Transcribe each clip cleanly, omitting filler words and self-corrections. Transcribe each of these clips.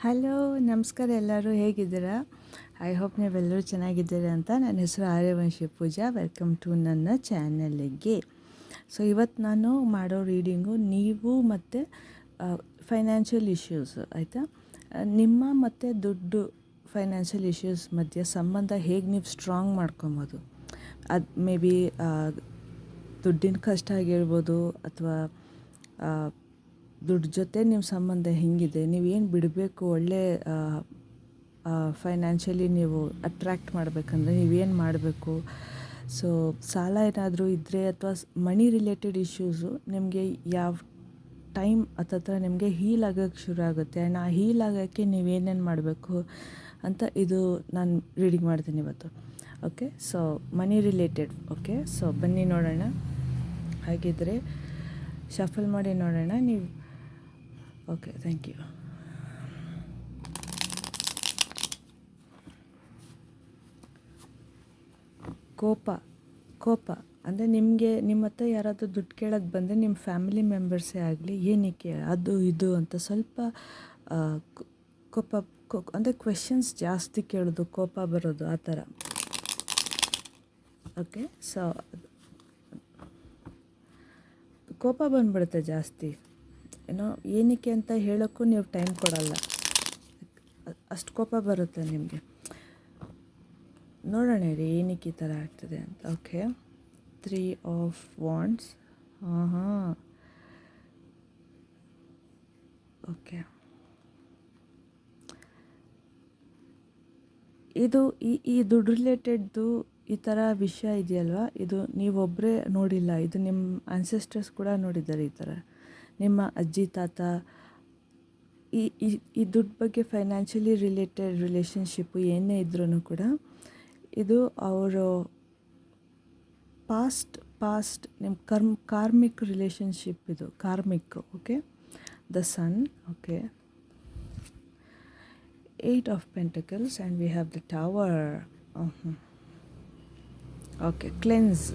Hello, ನಮಸ್ಕಾರ. ಎಲ್ಲರೂ ಹೇಗಿದ್ದೀರಾ? ಐ ಹೋಪ್ ನೀವೆಲ್ಲರೂ ಚೆನ್ನಾಗಿದ್ದೀರಾ ಅಂತ. ನನ್ನ ಹೆಸರು ಆರ್ಯವಂಶಿ ಪೂಜಾ. ವೆಲ್ಕಮ್ ಟು ನನ್ನ ಚಾನಲ್ಗೆ. ಸೊ ಇವತ್ತು ನಾನು ಮಾಡೋ ರೀಡಿಂಗು ನೀವು ಮತ್ತು ಫೈನಾನ್ಷಿಯಲ್ ಇಶ್ಯೂಸ್, ಆಯಿತಾ? ನಿಮ್ಮ ಮತ್ತು ದುಡ್ಡು ಫೈನಾನ್ಷಿಯಲ್ ಇಶ್ಯೂಸ್ ಮಧ್ಯೆ ಸಂಬಂಧ ಹೇಗೆ ನೀವು ಸ್ಟ್ರಾಂಗ್ ಮಾಡ್ಕೊಬೋದು. ಅದು ಮೇ ಬಿ ದುಡ್ಡಿನ ಕಷ್ಟ ಆಗಿರ್ಬೋದು, ಅಥವಾ ದುಡ್ಡು ಜೊತೆ ನಿಮ್ಮ ಸಂಬಂಧ ಹೆಂಗಿದೆ, ನೀವೇನು ಬಿಡಬೇಕು, ಒಳ್ಳೆ ಫೈನಾನ್ಷಿಯಲಿ ನೀವು ಅಟ್ರ್ಯಾಕ್ಟ್ ಮಾಡಬೇಕಂದ್ರೆ ನೀವೇನು ಮಾಡಬೇಕು. ಸೊ ಸಾಲ ಏನಾದರೂ ಇದ್ದರೆ ಅಥವಾ ಮನಿ ರಿಲೇಟೆಡ್ ಇಶ್ಯೂಸು ನಿಮಗೆ ಯಾವ ಟೈಮ್ ಹತ್ತತ್ರ ನಿಮಗೆ ಹೀಲ್ ಆಗೋಕ್ಕೆ ಶುರು ಆಗುತ್ತೆ, ಆ್ಯಂಡ್ ಆ ಹೀಲ್ ಆಗೋಕ್ಕೆ ನೀವೇನೇನು ಮಾಡಬೇಕು ಅಂತ ಇದು ನಾನು ರೀಡಿಂಗ್ ಮಾಡ್ತೀನಿ ಇವತ್ತು. Okay, so money related. Okay, so ಬನ್ನಿ ನೋಡೋಣ. ಹಾಗಿದ್ದರೆ ಶಫಲ್ ಮಾಡಿ ನೋಡೋಣ ನೀವು. Okay, thank you. ಕೋಪ ಅಂದರೆ ನಿಮ್ಮ ಹತ್ರ ಯಾರಾದರೂ ದುಡ್ಡು ಕೇಳೋಕ್ಕೆ ಬಂದರೆ ನಿಮ್ಮ ಫ್ಯಾಮಿಲಿ ಮೆಂಬರ್ಸೇ ಆಗಲಿ, ಏನಕ್ಕೆ ಅದು ಇದು ಅಂತ ಸ್ವಲ್ಪ ಕೋಪ ಅಂದರೆ ಕ್ವೆಶನ್ಸ್ ಜಾಸ್ತಿ ಕೇಳೋದು, ಕೋಪ ಬರೋದು, ಆ ಥರ. ಓಕೆ, ಸೊ ಕೋಪ ಬಂದುಬಿಡುತ್ತೆ ಜಾಸ್ತಿ. ಏನಕ್ಕೆ ಅಂತ ಹೇಳೋಕ್ಕೂ ನೀವು ಟೈಮ್ ಕೊಡಲ್ಲ, ಅಷ್ಟು ಕೋಪ ಬರುತ್ತೆ ನಿಮಗೆ. ನೋಡೋಣ ರೀ ಏನಕ್ಕೆ ಈ ಥರ ಆಗ್ತದೆ ಅಂತ. Okay, 3 of Wands. ಓಕೆ, ಇದು ಈ ದುಡ್ಡು ರಿಲೇಟೆಡ್ದು ಈ ಥರ ವಿಷಯ ಇದೆಯಲ್ವ, ಇದು ನೀವೊಬ್ಬರೇ ನೋಡಿಲ್ಲ, ಇದು ನಿಮ್ಮ ಆನ್ಸೆಸ್ಟರ್ಸ್ ಕೂಡ ನೋಡಿದ್ದಾರೆ. ಈ ಥರ ನಿಮ್ಮ ಅಜ್ಜಿ ತಾತ ಈ ದುಡ್ಡು ಬಗ್ಗೆ ಫೈನಾನ್ಷಿಯಲಿ ರಿಲೇಟೆಡ್ ರಿಲೇಷನ್ಶಿಪ್ಪು ಏನೇ ಇದ್ರೂ ಕೂಡ ಇದು ಅವರು ಪಾಸ್ಟ್ ನಿಮ್ಮ ಕಾರ್ಮಿಕ್ ರಿಲೇಷನ್ಶಿಪ್, ಇದು ಕಾರ್ಮಿಕ್. Okay, the sun. ಓಕೆ, 8 of Pentacles and we have the Tower. Okay, cleanse.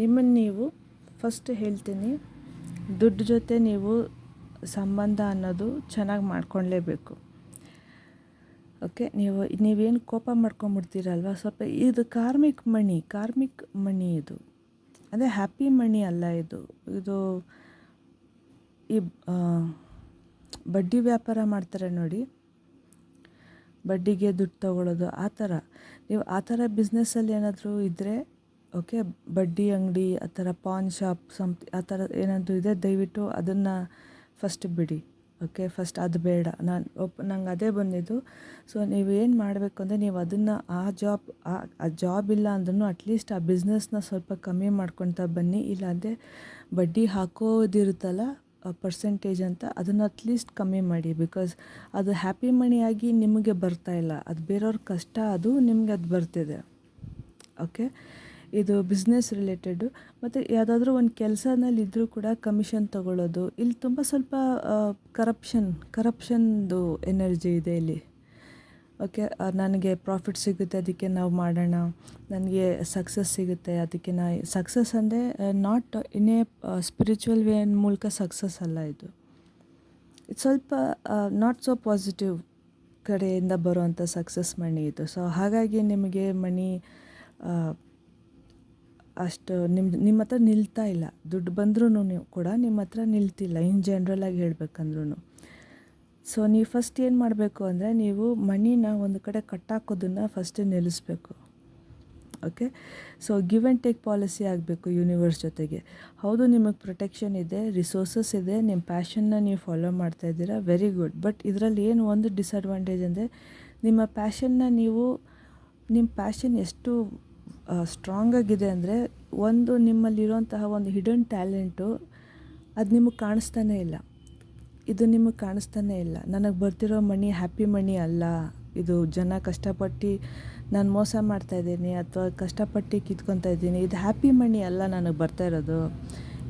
ನಿಮ್ಮನ್ನು ನೀವು ಫಸ್ಟ್ ಹೇಳ್ತೀನಿ, ದುಡ್ಡು ಜೊತೆ ನೀವು ಸಂಬಂಧ ಅನ್ನೋದು ಚೆನ್ನಾಗಿ ಮಾಡ್ಕೊಳ್ಲೇಬೇಕು. ಓಕೆ, ನೀವೇನು ಕೋಪ ಮಾಡ್ಕೊಂಬಿಡ್ತೀರಲ್ವ, ಸ್ವಲ್ಪ ಇದು ಕಾರ್ಮಿಕ್ ಮಣಿ ಇದು. ಅಂದರೆ ಹ್ಯಾಪಿ ಮಣಿ ಅಲ್ಲ ಇದು ಈ ಬಡ್ಡಿ ವ್ಯಾಪಾರ ಮಾಡ್ತಾರೆ ನೋಡಿ, ಬಡ್ಡಿಗೆ ದುಡ್ಡು ತೊಗೊಳ್ಳೋದು, ಆ ಥರ. ನೀವು ಆ ಥರ ಬಿಸ್ನೆಸ್ಸಲ್ಲಿ ಏನಾದರೂ ಇದ್ದರೆ, ಓಕೆ, ಬಡ್ಡಿ ಅಂಗಡಿ ಆ ಥರ, ಪಾನ್ ಶಾಪ್ ಆ ಥರ ಏನಾದರೂ ಇದೆ, ದಯವಿಟ್ಟು ಅದನ್ನು ಫಸ್ಟ್ ಬಿಡಿ. ಓಕೆ, ಫಸ್ಟ್ ಅದು ಬೇಡ. ನಂಗೆ ಅದೇ ಬಂದಿದ್ದು. ಸೊ ನೀವೇನು ಮಾಡಬೇಕು ಅಂದರೆ, ನೀವು ಅದನ್ನು ಆ ಜಾಬ್ ಇಲ್ಲ ಅಂದ್ರೂ ಅಟ್ಲೀಸ್ಟ್ ಆ ಬಿಸ್ನೆಸ್ನ ಸ್ವಲ್ಪ ಕಮ್ಮಿ ಮಾಡ್ಕೊಳ್ತಾ ಬನ್ನಿ. ಇಲ್ಲಾಂದರೆ ಬಡ್ಡಿ ಹಾಕೋದಿರುತ್ತಲ್ಲ ಪರ್ಸೆಂಟೇಜ್ ಅಂತ, ಅದನ್ನು ಅಟ್ಲೀಸ್ಟ್ ಕಮ್ಮಿ ಮಾಡಿ. ಬಿಕಾಸ್ ಅದು ಹ್ಯಾಪಿ ಮಣಿಯಾಗಿ ನಿಮಗೆ ಬರ್ತಾಯಿಲ್ಲ, ಅದು ಬೇರೆಯವ್ರ ಕಷ್ಟ, ಅದು ನಿಮಗೆ ಅದು ಬರ್ತಿದೆ. ಓಕೆ, ಇದು ಬಿಸ್ನೆಸ್ ರಿಲೇಟೆಡು. ಮತ್ತು ಯಾವುದಾದ್ರೂ ಒಂದು ಕೆಲಸದಲ್ಲಿ ಇದ್ದರೂ ಕೂಡ ಕಮಿಷನ್ ತೊಗೊಳ್ಳೋದು, ಇಲ್ಲಿ ತುಂಬ ಸ್ವಲ್ಪ ಕರಪ್ಷನ್ದು ಎನರ್ಜಿ ಇದೆ ಇಲ್ಲಿ. ಓಕೆ, ನನಗೆ ಪ್ರಾಫಿಟ್ ಸಿಗುತ್ತೆ ಅದಕ್ಕೆ ನಾವು ಮಾಡೋಣ, ನನಗೆ ಸಕ್ಸಸ್ ಸಿಗುತ್ತೆ ಅದಕ್ಕೆ ಸಕ್ಸಸ್ ಅಂದರೆ not in a spiritual way ಮೂಲಕ ಸಕ್ಸಸ್ ಅಲ್ಲ ಇದು ಸ್ವಲ್ಪ ನಾಟ್ ಸೊ ಪಾಸಿಟಿವ್ ಕಡೆಯಿಂದ ಬರುವಂಥ ಸಕ್ಸಸ್ ಮಣಿ ಇದು. ಸೊ ಹಾಗಾಗಿ ನಿಮಗೆ ಮಣಿ ಅಷ್ಟು ನಿಮ್ಮ ಹತ್ರ ನಿಲ್ತಾ ಇಲ್ಲ. ದುಡ್ಡು ಬಂದ್ರೂ ಕೂಡ ನಿಮ್ಮ ಹತ್ರ ನಿಲ್ತಿಲ್ಲ, ಇನ್ ಜನರಲಾಗಿ ಹೇಳ್ಬೇಕಂದ್ರೂ. ಸೊ ನೀವು ಫಸ್ಟ್ ಏನು ಮಾಡಬೇಕು ಅಂದರೆ, ನೀವು ಮನಿನ ಒಂದು ಕಡೆ ಕಟ್ಟಾಕೋದನ್ನು ಫಸ್ಟ್ ನಿಲ್ಲಿಸ್ಬೇಕು. Okay, so give and take policy ಆಗಬೇಕು ಯೂನಿವರ್ಸ್ ಜೊತೆಗೆ. ಹೌದು, ನಿಮಗೆ ಪ್ರೊಟೆಕ್ಷನ್ ಇದೆ, ರಿಸೋರ್ಸಸ್ ಇದೆ, ನಿಮ್ಮ ಪ್ಯಾಷನ್ನ ನೀವು ಫಾಲೋ ಮಾಡ್ತಾಯಿದ್ದೀರಾ, ವೆರಿ ಗುಡ್. ಬಟ್ ಇದರಲ್ಲಿ ಏನು ಒಂದು ಡಿಸಡ್ವಾಂಟೇಜ್ ಅಂದರೆ, ನಿಮ್ಮ ಪ್ಯಾಷನ್ ಎಷ್ಟು ಸ್ಟ್ರಾಂಗಾಗಿದೆ ಅಂದರೆ, ನಿಮ್ಮಲ್ಲಿರುವಂತಹ ಒಂದು ಹಿಡನ್ ಟ್ಯಾಲೆಂಟು ಅದು ನಿಮಗೆ ಕಾಣಿಸ್ತಾನೇ ಇಲ್ಲ. ಇದು ನಿಮಗೆ ಕಾಣಿಸ್ತಾನೇ ಇಲ್ಲ. ನನಗೆ ಬರ್ತಿರೋ ಮಣಿ ಹ್ಯಾಪಿ ಮಣಿ ಅಲ್ಲ, ಇದು ಜನ ಕಷ್ಟಪಟ್ಟು ನಾನು ಮೋಸ ಮಾಡ್ತಾಯಿದ್ದೀನಿ ಅಥವಾ ಕಷ್ಟಪಟ್ಟು ಕಿತ್ಕೊತಾ ಇದ್ದೀನಿ, ಇದು ಹ್ಯಾಪಿ ಮಣಿ ಅಲ್ಲ ನನಗೆ ಬರ್ತಾ ಇರೋದು,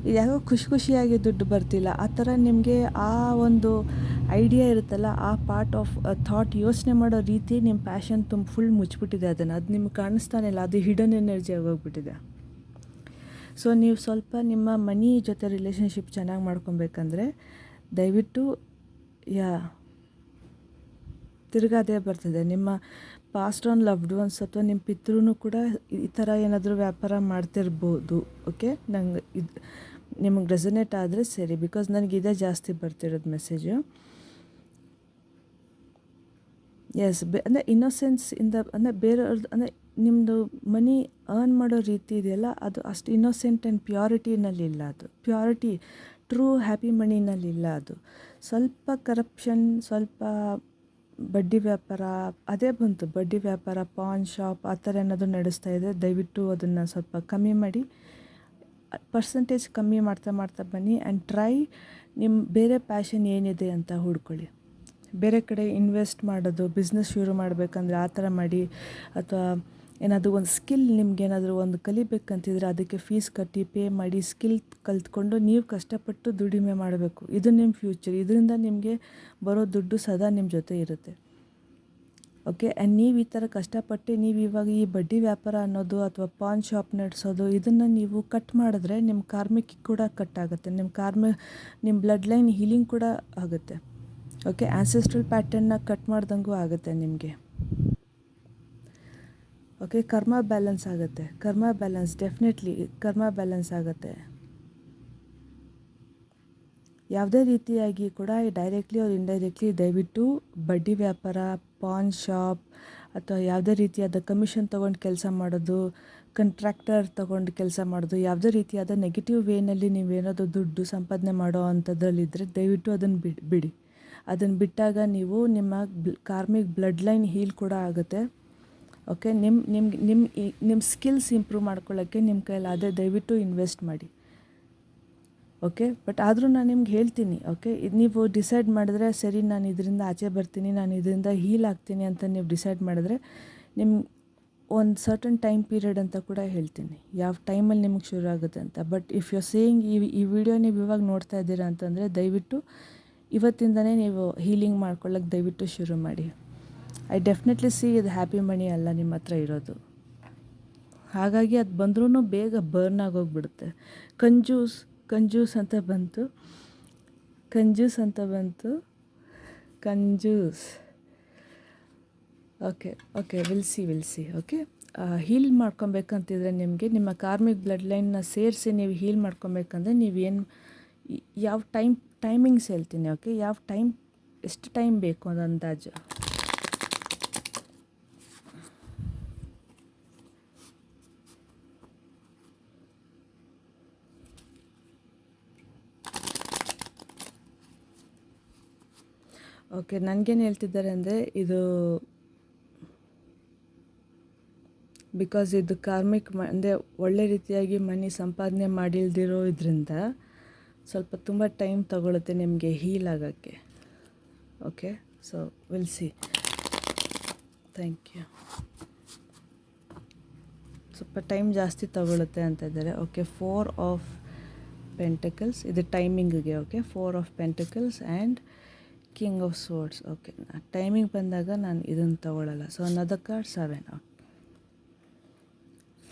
ಇದು ಯಾಕೋ ಖುಷಿಯಾಗಿ ದುಡ್ಡು ಬರ್ತಿಲ್ಲ. ಆ ಥರ ನಿಮಗೆ ಆ ಒಂದು ಐಡಿಯಾ ಇರುತ್ತಲ್ಲ, ಆ ಪಾರ್ಟ್ ಆಫ್ ಥಾಟ್ ಯೋಚನೆ ಮಾಡೋ ರೀತಿ ನಿಮ್ಮ ಪ್ಯಾಷನ್ ಫುಲ್ ಮುಚ್ಚಿಬಿಟ್ಟಿದೆ. ಅದು ನಿಮ್ಗೆ ಕಾಣಿಸ್ತಾನೆ ಇಲ್ಲ, ಅದು ಹಿಡನ್ ಎನರ್ಜಿ ಆಗೋಗ್ಬಿಟ್ಟಿದೆ. ಸೊ ನೀವು ಸ್ವಲ್ಪ ನಿಮ್ಮ ಮನಿ ಜೊತೆ ರಿಲೇಷನ್ಶಿಪ್ ಚೆನ್ನಾಗಿ ಮಾಡ್ಕೊಬೇಕಂದ್ರೆ ದಯವಿಟ್ಟು ಯಾ ತಿರ್ಗಾ ಅದೇ ಬರ್ತದೆ. ನಿಮ್ಮ ಪಾಸ್ಟ್ ಆನ್ ಲವ್ಡ್ ಒನ್ಸ್ ಅಥವಾ ನಿಮ್ಮ ಪಿತೃನೂ ಕೂಡ ಈ ಥರ ಏನಾದರೂ ವ್ಯಾಪಾರ ಮಾಡ್ತಿರ್ಬೋದು. ಓಕೆ, ನಂಗೆ ಇದು ನಿಮಗೆ ರೆಸನೇಟ್ ಆದರೆ ಸರಿ, ಬಿಕಾಸ್ ನನಗೆ ಇದೇ ಜಾಸ್ತಿ ಬರ್ತಿರೋದು ಮೆಸೇಜು. ಎಸ್, ಅಂದರೆ ಇನ್ನೊಸೆನ್ಸಿಂದ, ಅಂದರೆ ಬೇರೆಯವ್ರದ್ದು, ಅಂದರೆ ನಿಮ್ಮದು ಮನಿ ಅರ್ನ್ ಮಾಡೋ ರೀತಿ ಇದೆಯಲ್ಲ, ಅದು ಅಷ್ಟು ಇನ್ನೊಸೆಂಟ್ ಆ್ಯಂಡ್ ಪ್ಯೂರಿಟಿನಲ್ಲಿಲ್ಲ. ಅದು ಪ್ಯೂರಿಟಿ, ಟ್ರೂ ಹ್ಯಾಪಿ ಮನಿನಲ್ಲಿಲ್ಲ. ಅದು ಸ್ವಲ್ಪ ಕರಪ್ಷನ್, ಸ್ವಲ್ಪ ಬಡ್ಡಿ ವ್ಯಾಪಾರ, ಅದೇ ಬಂತು. ಬಡ್ಡಿ ವ್ಯಾಪಾರ, ಪಾನ್ ಶಾಪ್ ಆ ಥರ ಏನಾದರೂ ನಡೆಸ್ತಾ ಇದೆ, ದಯವಿಟ್ಟು ಅದನ್ನು ಸ್ವಲ್ಪ ಕಮ್ಮಿ ಮಾಡಿ, ಪರ್ಸೆಂಟೇಜ್ ಕಮ್ಮಿ ಮಾಡ್ತಾ ಮಾಡ್ತಾ ಬನ್ನಿ. ಆ್ಯಂಡ್ ಟ್ರೈ ನಿಮ್ಮ ಬೇರೆ ಪ್ಯಾಷನ್ ಏನಿದೆ ಅಂತ ಹುಡ್ಕೊಳ್ಳಿ. ಬೇರೆ ಕಡೆ ಇನ್ವೆಸ್ಟ್ ಮಾಡೋದು, ಬಿಸ್ನೆಸ್ ಶುರು ಮಾಡಬೇಕಂದ್ರೆ ಆ ಥರ ಮಾಡಿ, ಅಥವಾ ಏನಾದರೂ ಒಂದು ಸ್ಕಿಲ್ ನಿಮ್ಗೇನಾದರೂ ಒಂದು ಕಲಿಬೇಕಂತಿದ್ರೆ ಅದಕ್ಕೆ ಫೀಸ್ ಕಟ್ಟಿ ಪೇ ಮಾಡಿ ಸ್ಕಿಲ್ ಕಲ್ತ್ಕೊಂಡು ನೀವು ಕಷ್ಟಪಟ್ಟು ದುಡಿಮೆ ಮಾಡಬೇಕು. ಇದು ನಿಮ್ಮ ಫ್ಯೂಚರ್. ಇದರಿಂದ ನಿಮಗೆ ಬರೋ ದುಡ್ಡು ಸದಾ ನಿಮ್ಮ ಜೊತೆ ಇರುತ್ತೆ. ಓಕೆ, ಆ್ಯಂಡ್ ನೀವು ಈ ಥರ ಕಷ್ಟಪಟ್ಟು ನೀವು ಇವಾಗ ಈ ಬಡ್ಡಿ ವ್ಯಾಪಾರ ಅನ್ನೋದು ಅಥವಾ ಪಾನ್ ಶಾಪ್ ನಡೆಸೋದು, ಇದನ್ನು ನೀವು ಕಟ್ ಮಾಡಿದ್ರೆ ನಿಮ್ಮ ಕಾರ್ಮಿಕ್ ಕೂಡ ಕಟ್ ಆಗುತ್ತೆ. ನಿಮ್ಮ ಬ್ಲಡ್ ಲೈನ್ ಹೀಲಿಂಗ್ ಕೂಡ ಆಗುತ್ತೆ. ಓಕೆ, ಆ್ಯನ್ಸೆಸ್ಟ್ರಲ್ ಪ್ಯಾಟರ್ನ್ನ ಕಟ್ ಮಾಡ್ದಂಗೂ ಆಗುತ್ತೆ ನಿಮಗೆ. ಓಕೆ, ಕರ್ಮ ಬ್ಯಾಲೆನ್ಸ್ ಆಗುತ್ತೆ. ಕರ್ಮ ಬ್ಯಾಲೆನ್ಸ್, ಡೆಫಿನೆಟ್ಲಿ ಕರ್ಮ ಬ್ಯಾಲೆನ್ಸ್ ಆಗುತ್ತೆ. ಯಾವುದೇ ರೀತಿಯಾಗಿ ಕೂಡ ಡೈರೆಕ್ಟ್ಲಿ ಅವ್ರು ಇಂಡೈರೆಕ್ಟ್ಲಿ ದಯವಿಟ್ಟು ಬಡ್ಡಿ ವ್ಯಾಪಾರ, ಪಾನ್ ಶಾಪ್ ಅಥವಾ ಯಾವುದೇ ರೀತಿಯಾದ ಕಮಿಷನ್ ತೊಗೊಂಡು ಕೆಲಸ ಮಾಡೋದು, ಕಂಟ್ರಾಕ್ಟರ್ ತೊಗೊಂಡು ಕೆಲಸ ಮಾಡೋದು, ಯಾವುದೇ ರೀತಿಯಾದ ನೆಗೆಟಿವ್ ವೇನಲ್ಲಿ ನೀವೇನಾದರೂ ದುಡ್ಡು ಸಂಪಾದನೆ ಮಾಡೋ ಅಂಥದ್ರಲ್ಲಿದ್ದರೆ ದಯವಿಟ್ಟು ಅದನ್ನು ಬಿಡಿ. ಅದನ್ನು ಬಿಟ್ಟಾಗ ನೀವು ನಿಮ್ಮ ಕಾರ್ಮಿಕ್ ಬ್ಲಡ್ ಲೈನ್ ಹೀಲ್ ಕೂಡ ಆಗುತ್ತೆ. ಓಕೆ, ನಿಮ್ಮ ಸ್ಕಿಲ್ಸ್ ಇಂಪ್ರೂವ್ ಮಾಡ್ಕೊಳ್ಳೋಕ್ಕೆ ನಿಮ್ಮ ಕೈಲಾದರೆ ದಯವಿಟ್ಟು ಇನ್ವೆಸ್ಟ್ ಮಾಡಿ. ಓಕೆ, ಬಟ್ ಆದರೂ ನಾನು ನಿಮ್ಗೆ ಹೇಳ್ತೀನಿ. ಓಕೆ, ನೀವು ಡಿಸೈಡ್ ಮಾಡಿದ್ರೆ ಸರಿ, ನಾನು ಇದರಿಂದ ಆಚೆ ಬರ್ತೀನಿ, ನಾನು ಇದರಿಂದ ಹೀಲ್ ಆಗ್ತೀನಿ ಅಂತ ನೀವು ಡಿಸೈಡ್ ಮಾಡಿದ್ರೆ ನಿಮ್ಮ ಒಂದು ಸರ್ಟನ್ ಟೈಮ್ ಪೀರಿಯಡ್ ಅಂತ ಕೂಡ ಹೇಳ್ತೀನಿ, ಯಾವ ಟೈಮಲ್ಲಿ ನಿಮಗೆ ಶುರು ಆಗುತ್ತೆ ಅಂತ. ಬಟ್ ಇಫ್ ಯು ಸೇಯಿಂಗ್ ಈ ವಿಡಿಯೋ ನೀವು ಇವಾಗ ನೋಡ್ತಾ ಇದ್ದೀರಾ ಅಂತಂದರೆ ದಯವಿಟ್ಟು ಇವತ್ತಿಂದನೇ ನೀವು ಹೀಲಿಂಗ್ ಮಾಡ್ಕೊಳ್ಳೋಕೆ ದಯವಿಟ್ಟು ಶುರು ಮಾಡಿ. ಐ ಡೆಫಿನೆಟ್ಲಿ ಸಿ ಇದು ಹ್ಯಾಪಿ ಮನಿ ಅಲ್ಲ ನಿಮ್ಮ ಹತ್ರ ಇರೋದು. ಹಾಗಾಗಿ ಅದು ಬಂದ್ರೂ ಬೇಗ ಬರ್ನ್ ಆಗೋಗ್ಬಿಡುತ್ತೆ. ಕಂಜೂಸ್ ಅಂತ ಬಂತು. Okay will see. Okay, heal ಮಾಡ್ಕೊಬೇಕಂತಿದ್ರೆ ನಿಮಗೆ ನಿಮ್ಮ ಕಾರ್ಮಿಕ್ ಬ್ಲಡ್ ಲೈನ್ನ ಸೇರಿಸಿ ನೀವು ಹೀಲ್ ಮಾಡ್ಕೊಬೇಕಂದ್ರೆ ನೀವೇನು ಯಾವ ಟೈಮಿಂಗ್ಸ್ ಹೇಳ್ತೀನಿ. ಓಕೆ, ಎಷ್ಟು ಟೈಮ್ ಬೇಕು ಅನ್ನೋ ಅಂದಾಜು. ಓಕೆ, ನನಗೇನು ಹೇಳ್ತಿದ್ದಾರೆ ಅಂದರೆ ಇದು ಬಿಕಾಸ್ ಇದು ಕಾರ್ಮಿಕ್ ಅಂದರೆ ಒಳ್ಳೆ ರೀತಿಯಾಗಿ ಮನಿ ಸಂಪಾದನೆ ಮಾಡಿಲ್ದಿರೋ ಇದರಿಂದ ಸ್ವಲ್ಪ ತುಂಬ ಟೈಮ್ ತಗೊಳುತ್ತೆ ನಿಮಗೆ ಹೀಲ್ ಆಗೋಕ್ಕೆ. Okay, so will see. Thank you. ಸ್ವಲ್ಪ ಟೈಮ್ ಜಾಸ್ತಿ ತಗೊಳುತ್ತೆ ಅಂತ ಇದ್ದಾರೆ. ಓಕೆ, 4 ಆಫ್ ಪೆಂಟಕಲ್ಸ್ ಇದು ಟೈಮಿಂಗಿಗೆ. Okay, 4 of pentacles and king of swords. Okay, timing ಬಂದಾಗ ನಾನು ಇದನ್ನು ತಗೊಳ್ಳಲ್ಲ. So another card 7.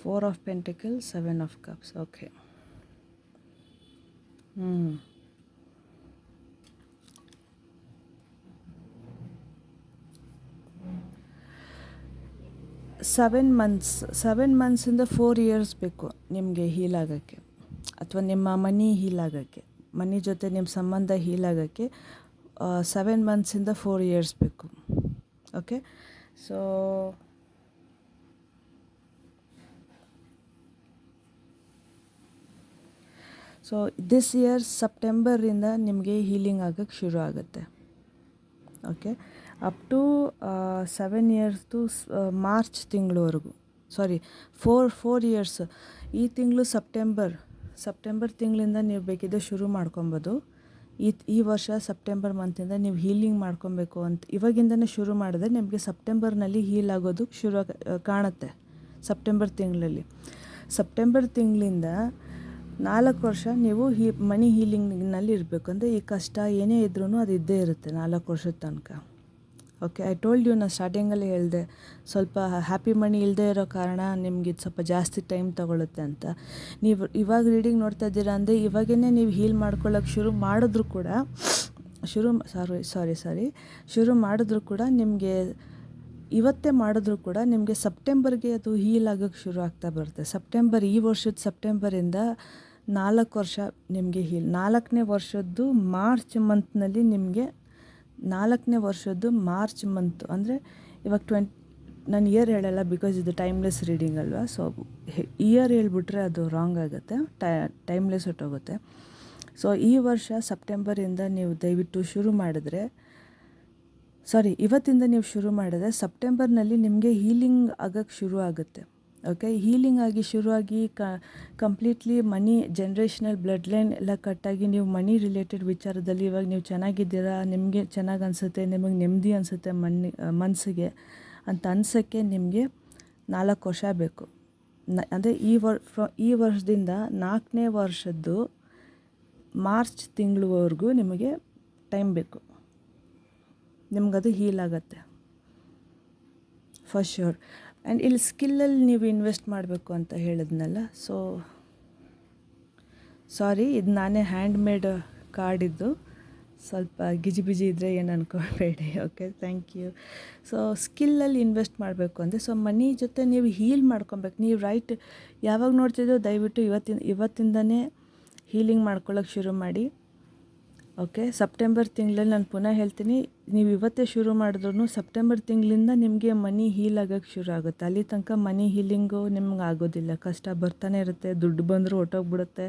4 of pentacles, 7 of cups. Okay, 7 ಮಂತ್ಸಿಂದ 4 ಇಯರ್ಸ್ ಬೇಕು ನಿಮಗೆ ಹೀಲ್ ಆಗೋಕ್ಕೆ, ಅಥವಾ ನಿಮ್ಮ ಮನಿ ಹೀಲ್ ಆಗೋಕ್ಕೆ, ಮನಿ ಜೊತೆ ನಿಮ್ಮ ಸಂಬಂಧ ಹೀಲ್ ಆಗೋಕ್ಕೆ 7 ಮಂತ್ಸಿಂದ 4 ಇಯರ್ಸ್ ಬೇಕು. ಓಕೆ, ಸೊ ದಿಸ್ ಇಯರ್ ಸೆಪ್ಟೆಂಬರಿಂದ ನಿಮಗೆ ಹೀಲಿಂಗ್ ಆಗೋಕ್ಕೆ ಶುರು ಆಗುತ್ತೆ. ಓಕೆ, ಅಪ್ ಟು 7 ಇಯರ್ಸ್ದು ಮಾರ್ಚ್ ತಿಂಗಳವರೆಗೂ, 4 ಇಯರ್ಸ್. ಈ ತಿಂಗಳು ಸೆಪ್ಟೆಂಬರ್ ತಿಂಗಳಿಂದ ನೀವು ಬೇಕಿದ್ದರೆ ಶುರು ಮಾಡ್ಕೊಬೋದು. ಈ ವರ್ಷ ಸೆಪ್ಟೆಂಬರ್ ಮಂತಿಂದ ನೀವು ಹೀಲಿಂಗ್ ಮಾಡ್ಕೊಬೇಕು ಅಂತ ಇವಾಗಿಂದನೇ ಶುರು ಮಾಡಿದ್ರೆ ನಿಮಗೆ ಸೆಪ್ಟೆಂಬರ್ನಲ್ಲಿ ಹೀಲ್ ಆಗೋದು ಕಾಣುತ್ತೆ. ಸೆಪ್ಟೆಂಬರ್ ತಿಂಗಳಿಂದ 4 ವರ್ಷ ನೀವು ಮನಿ ಹೀಲಿಂಗ್ನಲ್ಲಿ ಇರಬೇಕು. ಅಂದರೆ ಈ ಕಷ್ಟ ಏನೇ ಇದ್ರೂ ಅದು ಇದ್ದೇ ಇರುತ್ತೆ 4 ವರ್ಷದ ತನಕ. ಓಕೆ, ಐ ಟೋಲ್ಡ್ ಯು, ನಾನು ಸ್ಟಾರ್ಟಿಂಗಲ್ಲಿ ಹೇಳಿದೆ ಸ್ವಲ್ಪ ಹ್ಯಾಪಿ ಮನಿ ಇಲ್ಲದೆ ಇರೋ ಕಾರಣ ನಿಮಗೆ ಸ್ವಲ್ಪ ಜಾಸ್ತಿ ಟೈಮ್ ತೊಗೊಳುತ್ತೆ ಅಂತ. ನೀವು ಇವಾಗ ರೀಡಿಂಗ್ ನೋಡ್ತಾ ಇದ್ದೀರಾ ಅಂದರೆ ಇವಾಗೇ ನೀವು ಹೀಲ್ ಮಾಡ್ಕೊಳ್ಳೋಕೆ ಶುರು ಮಾಡಿದ್ರು ಕೂಡ ಶುರು ಮಾಡಿದ್ರು ಕೂಡ ನಿಮಗೆ ಇವತ್ತೇ ಮಾಡಿದ್ರು ಕೂಡ ನಿಮಗೆ ಸೆಪ್ಟೆಂಬರ್ಗೆ ಅದು ಹೀಲ್ ಆಗೋಕ್ಕೆ ಶುರು ಆಗ್ತಾ ಬರುತ್ತೆ. ಈ ವರ್ಷದ ಸೆಪ್ಟೆಂಬರಿಂದ 4 ವರ್ಷ ನಿಮಗೆ ಹೀಲ್. 4ನೇ ವರ್ಷದ್ದು ಮಾರ್ಚ್ ಮಂತ್ನಲ್ಲಿ ನಿಮಗೆ 4ನೇ ವರ್ಷದ್ದು ಮಾರ್ಚ್ ಮಂತು ಅಂದರೆ ಇವಾಗ ನಾನು ಇಯರ್ ಹೇಳಲ್ಲ, ಬಿಕಾಸ್ ಇದು ಟೈಮ್ಲೆಸ್ ರೀಡಿಂಗ್ ಅಲ್ವಾ. ಸೊ ಇಯರ್ ಹೇಳ್ಬಿಟ್ರೆ ಅದು ರಾಂಗ್ ಆಗುತ್ತೆ, ಟೈಮ್ಲೆಸ್ ಹೊಟ್ಟೋಗುತ್ತೆ. ಸೊ ಈ ವರ್ಷ ಸೆಪ್ಟೆಂಬರಿಂದ ನೀವು ದಯವಿಟ್ಟು ಇವತ್ತಿಂದ ನೀವು ಶುರು ಮಾಡಿದ್ರೆ ಸೆಪ್ಟೆಂಬರ್ನಲ್ಲಿ ನಿಮಗೆ ಹೀಲಿಂಗ್ ಆಗೋಕ್ಕೆ ಶುರು ಆಗುತ್ತೆ. ಓಕೆ, ಹೀಲಿಂಗ್ ಆಗಿ ಶುರುವಾಗಿ ಕಂಪ್ಲೀಟ್ಲಿ ಮನಿ ಜನ್ರೇಷನಲ್ ಬ್ಲಡ್ ಲೈನ್ ಎಲ್ಲ ಕಟ್ಟಾಗಿ ನೀವು ಮನಿ ರಿಲೇಟೆಡ್ ವಿಚಾರದಲ್ಲಿ ಇವಾಗ ನೀವು ಚೆನ್ನಾಗಿದ್ದೀರಾ, ನಿಮಗೆ ಚೆನ್ನಾಗಿ ಅನಿಸುತ್ತೆ, ನಿಮಗೆ ನೆಮ್ಮದಿ ಅನಿಸುತ್ತೆ ಮನಸ್ಸಿಗೆ ಅಂತ ಅನ್ಸೋಕ್ಕೆ ನಿಮಗೆ 4 ವರ್ಷ ಬೇಕು. ಅಂದರೆ ಈ ವರ್ಷದಿಂದ 4ನೇ ವರ್ಷದ್ದು ಮಾರ್ಚ್ ತಿಂಗಳವರೆಗೂ ನಿಮಗೆ ಟೈಮ್ ಬೇಕು, ನಿಮಗದು ಹೀಲ್ ಆಗುತ್ತೆ ಫಾರ್ ಶ್ಯೂರ್. ಆ್ಯಂಡ್ ಇಲ್ಲಿ ಸ್ಕಿಲ್ಲಲ್ಲಿ ನೀವು ಇನ್ವೆಸ್ಟ್ ಮಾಡಬೇಕು ಅಂತ ಹೇಳಿದ್ನಲ್ಲ. ಸೊ ಸಾರಿ, ಇದು ನಾನೇ ಹ್ಯಾಂಡ್ ಮೇಡ್ ಕಾರ್ಡಿದ್ದು, ಸ್ವಲ್ಪ ಗಿಜಿಬಿಜಿ ಇದ್ದರೆ ಏನು ಅನ್ಕೋಬೇಡಿ. Okay, thank you. ಸೊ ಸ್ಕಿಲ್ಲಲ್ಲಿ ಇನ್ವೆಸ್ಟ್ ಮಾಡಬೇಕು ಅಂದರೆ ಮನಿ ಜೊತೆ ನೀವು ಹೀಲ್ ಮಾಡ್ಕೊಬೇಕು. ನೀವು ಯಾವಾಗ ನೋಡ್ತಿದ್ದೋ ದಯವಿಟ್ಟು ಇವತ್ತಿಂದನೇ ಹೀಲಿಂಗ್ ಮಾಡ್ಕೊಳ್ಳೋಕೆ ಶುರು ಮಾಡಿ. ಓಕೆ, ಸೆಪ್ಟೆಂಬರ್ ತಿಂಗಳಲ್ಲಿ ನಾನು ಪುನಃ ಹೇಳ್ತೀನಿ, ನೀವು ಇವತ್ತೇ ಶುರು ಮಾಡಿದ್ರು ಸೆಪ್ಟೆಂಬರ್ ತಿಂಗಳಿಂದ ನಿಮಗೆ ಮನಿ ಹೀಲ್ ಆಗೋಕ್ಕೆ ಶುರು ಆಗುತ್ತೆ. ಅಲ್ಲಿ ತನಕ ಮನಿ ಹೀಲಿಂಗು ನಿಮ್ಗೆ ಆಗೋದಿಲ್ಲ, ಕಷ್ಟ ಬರ್ತಾನೆ ಇರುತ್ತೆ, ದುಡ್ಡು ಬಂದರೂ ಹೊಟ್ಟೋಗ್ಬಿಡುತ್ತೆ,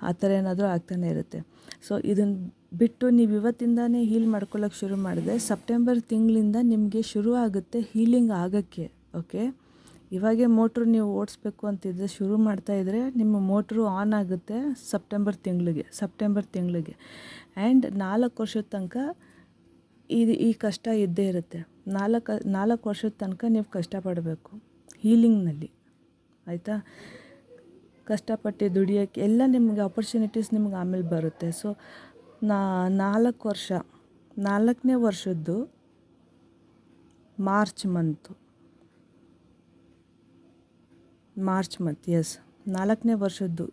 ಆ ಥರ ಏನಾದರೂ ಆಗ್ತಾನೆ ಇರುತ್ತೆ. ಸೊ ಇದನ್ನು ಬಿಟ್ಟು ನೀವು ಇವತ್ತಿಂದನೇ ಹೀಲ್ ಮಾಡ್ಕೊಳ್ಳೋಕೆ ಶುರು ಮಾಡಿದ್ರೆ ಸೆಪ್ಟೆಂಬರ್ ತಿಂಗಳಿಂದ ನಿಮಗೆ ಶುರು ಆಗುತ್ತೆ ಹೀಲಿಂಗ್ ಆಗೋಕ್ಕೆ. ಓಕೆ, ಇವಾಗೇ ಮೋಟ್ರು ನೀವು ಓಡಿಸ್ಬೇಕು ಅಂತಿದ್ರೆ ಶುರು ಮಾಡ್ತಾಯಿದ್ರೆ ನಿಮ್ಮ ಮೋಟ್ರು ಆನ್ ಆಗುತ್ತೆ ಸೆಪ್ಟೆಂಬರ್ ತಿಂಗಳಿಗೆ. ಆ್ಯಂಡ್ 4 ವರ್ಷದ ತನಕ ಈ ಕಷ್ಟ ಇದ್ದೇ ಇರುತ್ತೆ. 4 ವರ್ಷದ ತನಕ ನೀವು ಕಷ್ಟಪಡಬೇಕು ಹೀಲಿಂಗ್ನಲ್ಲಿ, ಆಯಿತಾ. ಕಷ್ಟಪಟ್ಟು ದುಡಿಯೋಕ್ಕೆ ಎಲ್ಲ ನಿಮಗೆ ಆಪರ್ಚುನಿಟೀಸ್ ನಿಮ್ಗೆ ಆಮೇಲೆ ಬರುತ್ತೆ. ಸೊ 4 ವರ್ಷ, 4ನೇ ವರ್ಷದ್ದು ಮಾರ್ಚ್ ಮಂತ್, ಎಸ್, 4ನೇ ವರ್ಷದ್ದು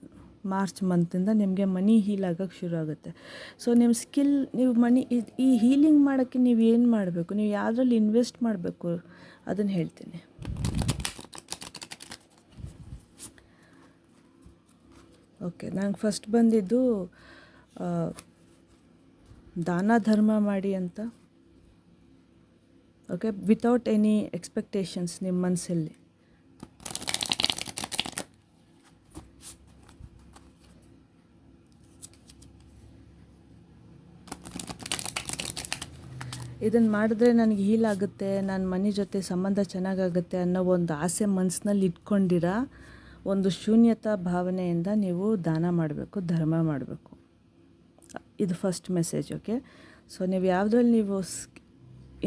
ಮಾರ್ಚ್ ಮಂತಿಂದ ನಿಮಗೆ ಮನಿ ಹೀಲ್ ಆಗೋಕ್ಕೆ ಶುರು ಆಗುತ್ತೆ. ಸೊ ನಿಮ್ಮ ಸ್ಕಿಲ್, ನೀವು ಈ ಹೀಲಿಂಗ್ ಮಾಡೋಕ್ಕೆ ನೀವು ಏನು ಮಾಡಬೇಕು, ನೀವು ಯಾವುದ್ರಲ್ಲಿ ಇನ್ವೆಸ್ಟ್ ಮಾಡಬೇಕು ಅದನ್ನು ಹೇಳ್ತೀನಿ. ಓಕೆ, ನಂಗೆ ಫಸ್ಟ್ ಬಂದಿದ್ದು ದಾನ ಧರ್ಮ ಮಾಡಿ ಅಂತ. ಓಕೆ, ವಿತೌಟ್ ಎನಿ ಎಕ್ಸ್ಪೆಕ್ಟೇಷನ್ಸ್ ನಿಮ್ಮ ಮನಸ್ಸಲ್ಲಿ. ಇದನ್ನು ಮಾಡಿದ್ರೆ ನನಗೆ ಹೀಲ್ ಆಗುತ್ತೆ, ನನ್ನ ಮನೆ ಜೊತೆ ಸಂಬಂಧ ಚೆನ್ನಾಗಾಗುತ್ತೆ ಅನ್ನೋ ಒಂದು ಆಸೆ ಮನಸ್ಸಿನಲ್ಲಿ ಇಟ್ಕೊಂಡಿರ ಒಂದು ಶೂನ್ಯತಾ ಭಾವನೆಯಿಂದ ನೀವು ದಾನ ಮಾಡಬೇಕು, ಧರ್ಮ ಮಾಡಬೇಕು. ಇದು ಫಸ್ಟ್ ಮೆಸೇಜ್. ಓಕೆ, ಸೊ ನೀವು ಯಾವುದ್ರಲ್ಲಿ ನೀವು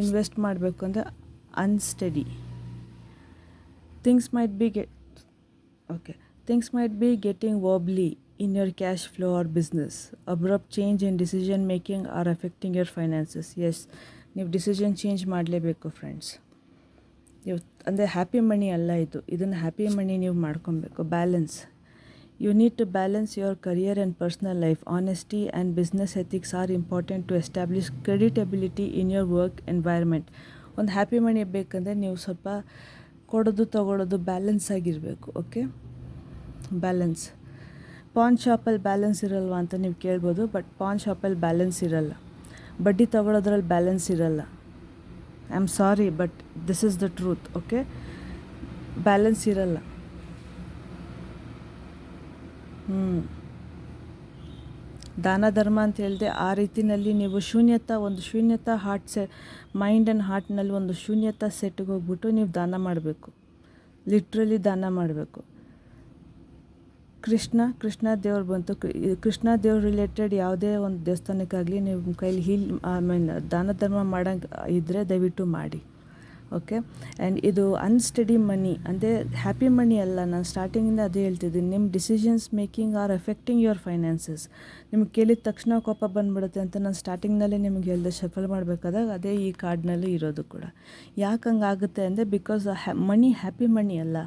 ಇನ್ವೆಸ್ಟ್ ಮಾಡಬೇಕು ಅಂದರೆ unsteady things might be getting wobbly in your cash flow or business. Abrupt change in decision making are affecting your finances. Yes, ನೀವು ಡಿಸಿಷನ್ ಚೇಂಜ್ ಮಾಡಲೇಬೇಕು ಫ್ರೆಂಡ್ಸ್. ನೀವು ಅಂದರೆ ಹ್ಯಾಪಿ ಮನಿ ಅಲ್ಲ ಇದನ್ನು ಹ್ಯಾಪಿ ಮನಿ ನೀವು ಮಾಡ್ಕೊಬೇಕು. Balance, you need to balance your career and personal life. Honesty and business ethics are important to establish credibility in your work environment. ಒಂದು happy money ಬೇಕಂದರೆ ನೀವು ಸ್ವಲ್ಪ ಕೊಡೋದು ತೊಗೊಳೋದು ಬ್ಯಾಲೆನ್ಸ್ ಆಗಿರಬೇಕು. Okay, balance. ಪಾನ್ ಶಾಪಲ್ಲಿ ಬ್ಯಾಲೆನ್ಸ್ ಇರಲ್ವಾ ಅಂತ ನೀವು ಕೇಳ್ಬೋದು, ಬಟ್ ಪಾನ್ ಶಾಪಲ್ಲಿ ಬ್ಯಾಲೆನ್ಸ್ ಇರಲ್ಲ. ಬಡ್ಡಿ ತೊಗೊಳೋದ್ರಲ್ಲಿ ಬ್ಯಾಲೆನ್ಸ್ ಇರಲ್ಲ. I am sorry, but this is the truth. Okay, balance ಇರಲ್ಲ. ದಾನ ಧರ್ಮ ಅಂತ ಹೇಳಿದೆ, ಆ ರೀತಿಯಲ್ಲಿ ನೀವು ಒಂದು ಶೂನ್ಯತಾ ಮೈಂಡ್ ಆ್ಯಂಡ್ ಹಾರ್ಟ್ನಲ್ಲಿ ಒಂದು ಶೂನ್ಯತಾ ಸೆಟ್ಗೆ ಹೋಗ್ಬಿಟ್ಟು ನೀವು ದಾನ ಮಾಡಬೇಕು, ಲಿಟ್ರಲಿ ದಾನ ಮಾಡಬೇಕು. ಕೃಷ್ಣ ದೇವ್ರು ಬಂತು. ಕೃಷ್ಣ ದೇವ್ರ ರಿಲೇಟೆಡ್ ಯಾವುದೇ ಒಂದು ದೇವಸ್ಥಾನಕ್ಕಾಗಲಿ ನೀವು ಕೈಲಿ ದಾನ ಧರ್ಮ ಮಾಡೋಂಗೆ ಇದ್ದರೆ ದಯವಿಟ್ಟು ಮಾಡಿ. ಓಕೆ. ಆ್ಯಂಡ್ ಇದು ಅನ್ಸ್ಟಡಿ ಮನಿ ಅಂದರೆ ಹ್ಯಾಪಿ ಮನಿ ಅಲ್ಲ. ನಾನು ಸ್ಟಾರ್ಟಿಂಗಿಂದ ಅದೇ ಹೇಳ್ತಿದ್ದೀನಿ, ನಿಮ್ಮ decisions making are affecting your finances. ನಿಮ್ಗೆ ಕೇಳಿದ ತಕ್ಷಣ ಕೋಪ ಬಂದುಬಿಡುತ್ತೆ ಅಂತ ನಾನು ಸ್ಟಾರ್ಟಿಂಗ್ನಲ್ಲೇ ನಿಮ್ಗೆ ಹೇಳಿದೆ. ಶಫಲ್ ಮಾಡಬೇಕಾದಾಗ ಅದೇ ಈ ಕಾರ್ಡ್ನಲ್ಲಿ ಇರೋದು ಕೂಡ. ಯಾಕೆ ಹಂಗಾಗುತ್ತೆ ಅಂದರೆ ಬಿಕಾಸ್ ಮನಿ ಹ್ಯಾಪಿ ಮನಿ ಅಲ್ಲ.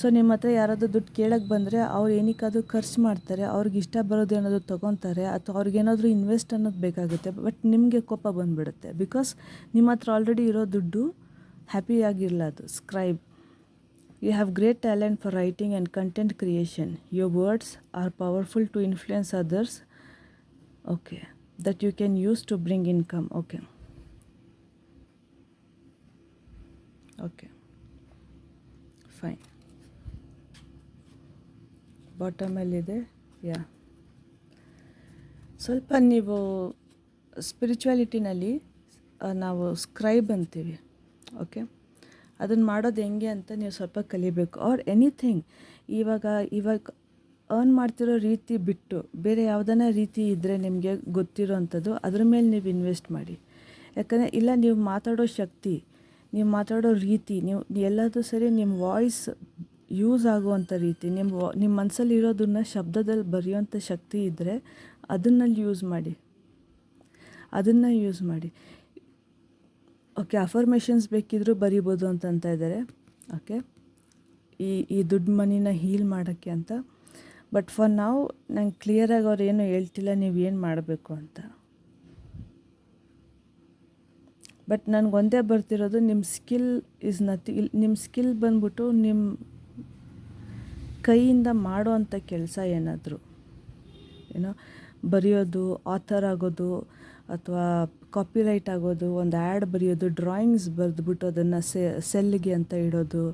ಸೊ ನಿಮ್ಮ ಹತ್ರ ಯಾರಾದರೂ ದುಡ್ಡು ಕೇಳಕ್ಕೆ ಬಂದರೆ ಅವ್ರು ಏನಕ್ಕಾದ್ರೂ ಖರ್ಚು ಮಾಡ್ತಾರೆ, ಅವ್ರಿಗೆ ಇಷ್ಟ ಬರೋದು ಏನಾದರೂ ತೊಗೊತಾರೆ, ಅಥವಾ ಅವ್ರಿಗೇನಾದರೂ ಇನ್ವೆಸ್ಟ್ ಅನ್ನೋದು ಬೇಕಾಗುತ್ತೆ. ಬಟ್ ನಿಮಗೆ ಕೋಪ ಬಂದುಬಿಡುತ್ತೆ ಬಿಕಾಸ್ ನಿಮ್ಮ ಹತ್ರ ಆಲ್ರೆಡಿ ಇರೋ ದುಡ್ಡು ಹ್ಯಾಪಿಯಾಗಿರಲ್ಲ. ಅದು scribe, you have great talent for writing and content creation. Your words are powerful to influence others. Okay, that you can use to bring income. Okay okay fine. ಬಾಟಮಲ್ಲಿದೆ. ಯಾ, ಸ್ವಲ್ಪ ನೀವು ಸ್ಪಿರಿಚುವಾಲಿಟಿನಲ್ಲಿ ನಾವು ಸ್ಕ್ರೈಬ್ ಅಂತೀವಿ. Okay, ಅದನ್ನು ಮಾಡೋದು ಹೆಂಗೆ ಅಂತ ನೀವು ಸ್ವಲ್ಪ ಕಲಿಬೇಕು. ಆರ್ ಎನಿಥಿಂಗ್, ಇವಾಗ ಅರ್ನ್ ಮಾಡ್ತಿರೋ ರೀತಿ ಬಿಟ್ಟು ಬೇರೆ ಯಾವುದನ್ನ ರೀತಿ ಇದ್ದರೆ ನಿಮಗೆ ಗೊತ್ತಿರೋ ಅಂಥದ್ದು, ಅದ್ರ ಮೇಲೆ ನೀವು ಇನ್ವೆಸ್ಟ್ ಮಾಡಿ. ಯಾಕಂದರೆ ಇಲ್ಲ, ನೀವು ಮಾತಾಡೋ ಶಕ್ತಿ, ನೀವು ಮಾತಾಡೋ ರೀತಿ, ನೀವು ಎಲ್ಲದೂ ಸರಿ, ನಿಮ್ಮ ವಾಯ್ಸ್ ಯೂಸ್ ಆಗುವಂಥ ರೀತಿ, ನಿಮ್ಮ ಮನಸ್ಸಲ್ಲಿ ಇರೋದನ್ನ ಶಬ್ದದಲ್ಲಿ ಬರೆಯುವಂಥ ಶಕ್ತಿ ಇದ್ದರೆ ಅದನ್ನಲ್ಲಿ ಯೂಸ್ ಮಾಡಿ. ಓಕೆ, ಅಫರ್ಮೇಷನ್ಸ್ ಬೇಕಿದ್ದರೂ ಬರಿಬೋದು ಅಂತ ಇದ್ದಾರೆ. ಓಕೆ, ಈ ದುಡ್ಡು ಮನಿನ ಹೀಲ್ ಮಾಡೋಕ್ಕೆ ಅಂತ. ಬಟ್ ಫಾರ್ ನಾವು ನಂಗೆ ಕ್ಲಿಯರಾಗಿ ಅವ್ರು ಏನೂ ಹೇಳ್ತಿಲ್ಲ ನೀವು ಏನು ಮಾಡಬೇಕು ಅಂತ. ಬಟ್ ನನಗೊಂದೇ ಬರ್ತಿರೋದು, ನಿಮ್ಮ ಸ್ಕಿಲ್ ಈಸ್ ನಥಿಂಗ್. ನಿಮ್ಮ ಸ್ಕಿಲ್ ಬಂದ್ಬಿಟ್ಟು ನಿಮ್ಮ ಕೈಯಿಂದ ಮಾಡೋ ಅಂಥ ಕೆಲಸ ಏನಾದರೂ, ಏನೋ ಬರೆಯೋದು, ಆಥರ್ ಆಗೋದು, ಅಥವಾ ಕಾಪಿರೈಟ್ ಆಗೋದು, ಒಂದು ಆ್ಯಡ್ ಬರೆಯೋದು, ಡ್ರಾಯಿಂಗ್ಸ್ ಬರೆದ್ಬಿಟ್ಟು ಅದನ್ನು ಸೆಲ್ಗೆ ಅಂತ ಇಡೋದು,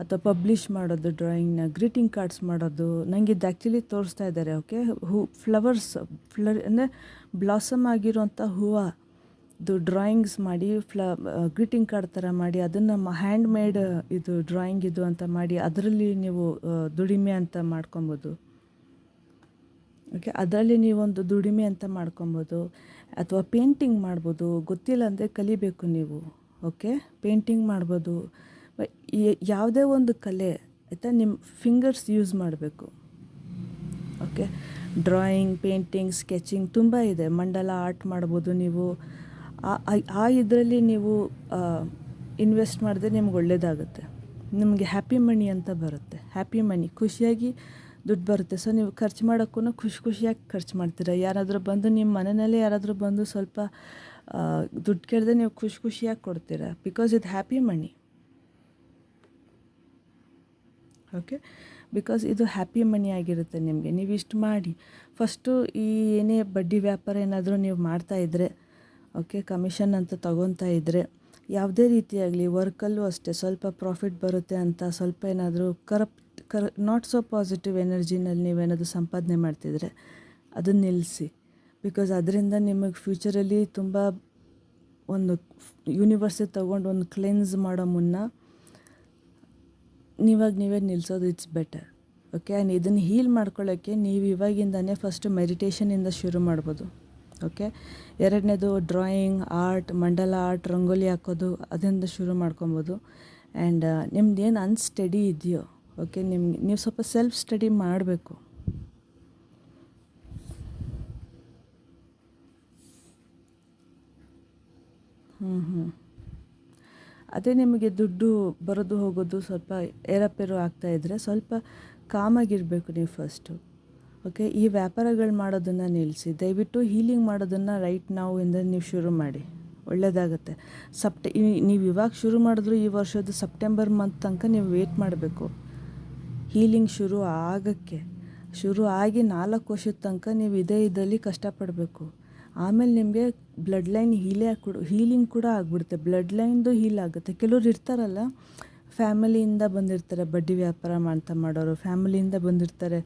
ಅಥವಾ ಪಬ್ಲಿಷ್ ಮಾಡೋದು, ಡ್ರಾಯಿಂಗ್ನ ಗ್ರೀಟಿಂಗ್ ಕಾರ್ಡ್ಸ್ ಮಾಡೋದು. ನನಗೆ ಇದು ಆ್ಯಕ್ಚುಲಿ ತೋರಿಸ್ತಾ ಇದ್ದಾರೆ. ಓಕೆ, ಫ್ಲವರ್ಸ್ ಅಂದರೆ ಬ್ಲಾಸಮ್ ಆಗಿರೋಂಥ ಹೂವು ಡ್ರಾಯಿಂಗ್ಸ್ ಮಾಡಿ ಗ್ರೀಟಿಂಗ್ ಕಾರ್ಡ್ ಥರ ಮಾಡಿ ಅದನ್ನು ಹ್ಯಾಂಡ್ ಮೇಡ್ ಇದು ಡ್ರಾಯಿಂಗ್ ಇದು ಅಂತ ಮಾಡಿ ಅದರಲ್ಲಿ ನೀವು ದುಡಿಮೆ ಅಂತ ಮಾಡ್ಕೊಬೋದು. ಓಕೆ, ಅದರಲ್ಲಿ ನೀವೊಂದು ದುಡಿಮೆ ಅಂತ ಮಾಡ್ಕೊಬೋದು. ಅಥವಾ ಪೇಂಟಿಂಗ್ ಮಾಡ್ಬೋದು, ಗೊತ್ತಿಲ್ಲ ಅಂದರೆ ಕಲಿಬೇಕು ನೀವು. ಓಕೆ, ಪೇಂಟಿಂಗ್ ಮಾಡ್ಬೋದು. ಯಾವುದೇ ಒಂದು ಕಲೆ ಆಯಿತಾ, ನಿಮ್ಮ ಫಿಂಗರ್ಸ್ ಯೂಸ್ ಮಾಡಬೇಕು. ಓಕೆ, ಡ್ರಾಯಿಂಗ್, ಪೇಂಟಿಂಗ್, ಸ್ಕೆಚಿಂಗ್ ತುಂಬ ಇದೆ. ಮಂಡಲ ಆರ್ಟ್ ಮಾಡ್ಬೋದು ನೀವು. ಇದರಲ್ಲಿ ನೀವು ಇನ್ವೆಸ್ಟ್ ಮಾಡಿದ್ರೆ ನಿಮ್ಗೆ ಒಳ್ಳೆಯದಾಗುತ್ತೆ. ನಿಮಗೆ ಹ್ಯಾಪಿ ಮನಿ ಅಂತ ಬರುತ್ತೆ. ಹ್ಯಾಪಿ ಮನಿ, ಖುಷಿಯಾಗಿ ದುಡ್ಡು ಬರುತ್ತೆ. ಸೊ ನೀವು ಖರ್ಚು ಮಾಡೋಕ್ಕೂ ಖುಷಿಯಾಗಿ ಖರ್ಚು ಮಾಡ್ತೀರ. ಯಾರಾದರೂ ಬಂದು ನಿಮ್ಮ ಮನೆಯಲ್ಲೇ ಯಾರಾದರೂ ಬಂದು ಸ್ವಲ್ಪ ದುಡ್ಡು ಕೇಳಿದ್ರೆ ನೀವು ಖುಷಿಯಾಗಿ ಕೊಡ್ತೀರ. ಬಿಕಾಸ್ ಇದು ಹ್ಯಾಪಿ ಮನಿ. ಓಕೆ, ಬಿಕಾಸ್ ಇದು ಹ್ಯಾಪಿ ಮನಿ ಆಗಿರುತ್ತೆ ನಿಮಗೆ. ನೀವು ಇಷ್ಟು ಮಾಡಿ ಫಸ್ಟು ಏನೇ ಬಡ್ಡಿ ವ್ಯಾಪಾರ ಏನಾದರೂ ನೀವು ಮಾಡ್ತಾಯಿದ್ರೆ, ಓಕೆ, ಕಮಿಷನ್ ಅಂತ ತೊಗೊತಾ ಇದ್ದರೆ, ಯಾವುದೇ ರೀತಿಯಾಗಲಿ ವರ್ಕಲ್ಲೂ ಅಷ್ಟೇ ಸ್ವಲ್ಪ ಪ್ರಾಫಿಟ್ ಬರುತ್ತೆ ಅಂತ ಸ್ವಲ್ಪ ಏನಾದರೂ ನಾಟ್ ಸೊ ಪಾಸಿಟಿವ್ ಎನರ್ಜಿನಲ್ಲಿ ನೀವೇನಾದರೂ ಸಂಪಾದನೆ ಮಾಡ್ತಿದ್ರೆ ಅದನ್ನು ನಿಲ್ಲಿಸಿ. ಬಿಕಾಸ್ ಅದರಿಂದ ನಿಮಗೆ ಫ್ಯೂಚರಲ್ಲಿ ತುಂಬ ಒಂದು ಯೂನಿವರ್ಸಿಗೆ ತೊಗೊಂಡು ಒಂದು ಕ್ಲೆನ್ಸ್ ಮಾಡೋ ಮುನ್ನ ನೀವೇ ನಿಲ್ಲಿಸೋದು ಇಟ್ಸ್ ಬೆಟರ್. ಓಕೆ, ಆ್ಯಂಡ್ ಇದನ್ನು ಹೀಲ್ ಮಾಡ್ಕೊಳ್ಳೋಕ್ಕೆ ನೀವು ಇವಾಗಿಂದನೇ ಫಸ್ಟು ಮೆಡಿಟೇಷನಿಂದ ಶುರು ಮಾಡ್ಬೋದು. ಓಕೆ, ಎರಡನೇದು ಡ್ರಾಯಿಂಗ್, ಆರ್ಟ್, ಮಂಡಲ ಆರ್ಟ್, ರಂಗೋಲಿ ಹಾಕೋದು, ಅದರಿಂದ ಶುರು ಮಾಡ್ಕೊಬೋದು. ಆ್ಯಂಡ್ ನಿಮ್ದು ಏನು ಅನ್ಸ್ಟಡಿ ಇದೆಯೋ, ಓಕೆ, ನೀವು ಸ್ವಲ್ಪ ಸೆಲ್ಫ್ ಸ್ಟಡಿ ಮಾಡಬೇಕು. ಅದೇ ನಿಮಗೆ ದುಡ್ಡು ಬರೋದು ಹೋಗೋದು ಸ್ವಲ್ಪ ಏರಪೇರು ಆಗ್ತಾಯಿದ್ರೆ ಸ್ವಲ್ಪ ಕಾಮಾಗಿರಬೇಕು ನೀವು ಫಸ್ಟು. ಓಕೆ, ಈ ವ್ಯಾಪಾರಗಳು ಮಾಡೋದನ್ನು ನಿಲ್ಲಿಸಿ. ದಯವಿಟ್ಟು ಹೀಲಿಂಗ್ ಮಾಡೋದನ್ನು ರೈಟ್ ನಾವು ಇಂದ ನೀವು ಶುರು ಮಾಡಿ, ಒಳ್ಳೆಯದಾಗತ್ತೆ. ನೀವು ಇವಾಗ ಶುರು ಮಾಡಿದ್ರು ಈ ವರ್ಷದ ಸೆಪ್ಟೆಂಬರ್ ಮಂತ್ ತನಕ ನೀವು ವೇಟ್ ಮಾಡಬೇಕು. ಹೀಲಿಂಗ್ ಶುರು ಆಗಿ 4 ವರ್ಷದ ತನಕ ನೀವು ಇದರಲ್ಲಿ ಕಷ್ಟಪಡಬೇಕು. ಆಮೇಲೆ ನಿಮಗೆ ಬ್ಲಡ್ ಲೈನ್ ಹೀಲಿಂಗ್ ಕೂಡ ಆಗಿಬಿಡುತ್ತೆ. ಬ್ಲಡ್ ಲೈನ್ದು ಹೀಲ್ ಆಗುತ್ತೆ. ಕೆಲವ್ರು ಇರ್ತಾರಲ್ಲ, ಫ್ಯಾಮಿಲಿಯಿಂದ ಬಂದಿರ್ತಾರೆ, ಬಡ್ಡಿ ವ್ಯಾಪಾರ ಮಾಡೋರು ಫ್ಯಾಮಿಲಿಯಿಂದ ಬಂದಿರ್ತಾರೆ,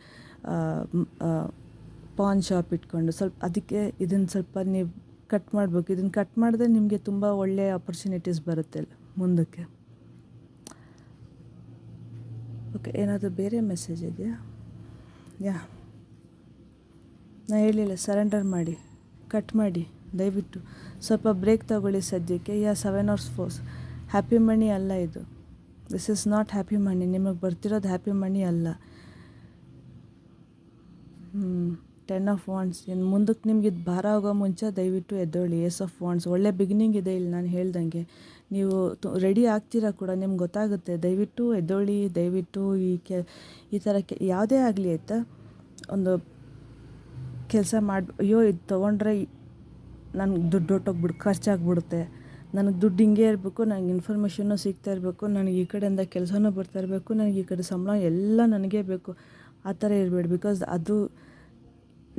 ಪಾನ್ ಶಾಪ್ ಇಟ್ಕೊಂಡು. ಸ್ವಲ್ಪ ಅದಕ್ಕೆ ಇದನ್ನು ಸ್ವಲ್ಪ ನೀವು ಕಟ್ ಮಾಡಬೇಕು. ಇದನ್ನು ಕಟ್ ಮಾಡಿದ್ರೆ ನಿಮಗೆ ತುಂಬ ಒಳ್ಳೆಯ ಆಪರ್ಚುನಿಟೀಸ್ ಬರುತ್ತೆ ಮುಂದಕ್ಕೆ. ಓಕೆ, ಏನಾದರೂ ಬೇರೆ ಮೆಸೇಜ್ ಇದೆಯಾ? ನಾನು ಹೇಳಿಲ್ಲ, ಸರೆಂಡರ್ ಮಾಡಿ, ಕಟ್ ಮಾಡಿ. ದಯವಿಟ್ಟು ಸ್ವಲ್ಪ ಬ್ರೇಕ್ ತಗೊಳ್ಳಿ ಸದ್ಯಕ್ಕೆ. 7 hours ಫೋರ್ಸ್ ಹ್ಯಾಪಿ ಮನಿ ಅಲ್ಲ ಇದು. ದಿಸ್ ಇಸ್ ನಾಟ್ ಹ್ಯಾಪಿ ಮನಿ. ನಿಮಗೆ ಬರ್ತಿರೋದು ಹ್ಯಾಪಿ ಮನಿ ಅಲ್ಲ. 10 ಆಫ್ ವಾಂಡ್ಸ್. ಇನ್ನು ಮುಂದಕ್ಕೆ ನಿಮ್ಗೆ ಇದು ಭಾರ ಆಗೋ ಮುಂಚೆ ದಯವಿಟ್ಟು ಎದ್ದೇಳಿ. ಏಸ್ ಆಫ್ ವಾಂಡ್ಸ್ ಒಳ್ಳೆ ಬಿಗಿನಿಂಗ್ ಇದೆ ಇಲ್ಲಿ. ನಾನು ಹೇಳ್ದಂಗೆ ನೀವು ರೆಡಿ ಆಗ್ತೀರಾ ಕೂಡ, ನಿಮ್ಗೆ ಗೊತ್ತಾಗುತ್ತೆ. ದಯವಿಟ್ಟು ಎದ್ದೇಳಿ. ದಯವಿಟ್ಟು ಈ ಥರ ಯಾವುದೇ ಆಗಲಿ ಆಯಿತಾ, ಒಂದು ಕೆಲಸ ಅಯ್ಯೋ ಇದು ತೊಗೊಂಡ್ರೆ ನನಗೆ ದುಡ್ಡು ಹೊಟ್ಟೋಗ್ಬಿಡು, ಖರ್ಚಾಗ್ಬಿಡುತ್ತೆ, ನನಗೆ ದುಡ್ಡು ಹಿಂಗೆ ಇರಬೇಕು, ನನಗೆ ಇನ್ಫಾರ್ಮೇಷನ್ನು ಸಿಗ್ತಾ ಇರಬೇಕು, ನನಗೆ ಈ ಕಡೆಯಿಂದ ಕೆಲಸನೂ ಬರ್ತಾ ಇರಬೇಕು, ನನಗೆ ಈ ಕಡೆ ಸಂಬಳ ಎಲ್ಲ ನನಗೇ ಬೇಕು, ಆ ಥರ ಇರಬೇಡಿ. ಬಿಕಾಸ್ ಅದು